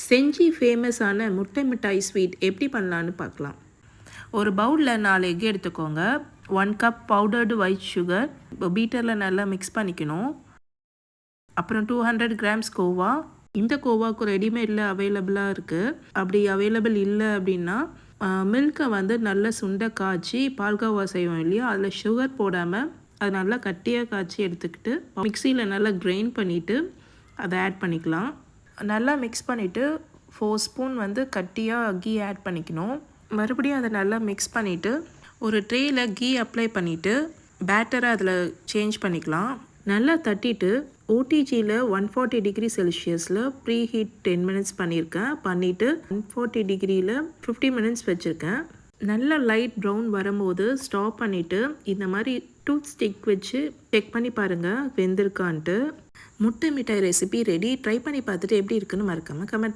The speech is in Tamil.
செஞ்சி ஃபேமஸான முட்டை மிட்டாய் ஸ்வீட் எப்படி பண்ணலான்னு பார்க்கலாம். ஒரு பவுலில் 4 எக் எடுத்துக்கோங்க. 1 கப் பவுடர்டு ஒயிட் சுகர் பீட்டரில் நல்லா மிக்ஸ் பண்ணிக்கணும். அப்புறம் 200 கிராம்ஸ் கோவா. இந்த கோவாவுக்கு ரெடிமேடில் அவைலபிளாக இருக்குது. அப்படி அவைலபிள் இல்லை அப்படின்னா மில்கை வந்து நல்லா சுண்டை காய்ச்சி பால்கோவா செய்வோம் இல்லையா, அதில் சுகர் போடாமல் அது நல்லா கட்டியாக காய்ச்சி எடுத்துக்கிட்டு மிக்சியில் நல்லா கிரைண்ட் பண்ணிவிட்டு அதை ஆட் பண்ணிக்கலாம். நல்லா மிக்ஸ் பண்ணிவிட்டு 4 ஸ்பூன் வந்து கட்டியாக கீ ஆட் பண்ணிக்கணும். மறுபடியும் அதை நல்லா மிக்ஸ் பண்ணிவிட்டு ஒரு ட்ரேயில் கீ அப்ளை பண்ணிவிட்டு பேட்டரை அதில் சேஞ்ச் பண்ணிக்கலாம். நல்லா தட்டிட்டு ஓடிஜியில் 140 டிகிரி செல்சியஸில் ப்ரீ ஹீட் 10 மினிட்ஸ் பண்ணிவிட்டு 140 டிகிரியில் 50 மினிட்ஸ் வச்சுருக்கேன். நல்லா லைட் ப்ரௌன் வரும்போது ஸ்டாப் பண்ணிவிட்டு இந்த மாதிரி டூத் ஸ்டிக் வச்சு செக் பண்ணி பாருங்கள் வெந்திருக்கான்ட்டு. முட்டை மிட்டாய் ரெசிபி ரெடி. ட்ரை பண்ணி பார்த்துட்டு எப்படி இருக்குன்னு மறக்காமல் கமெண்ட் பண்ணுங்கள்.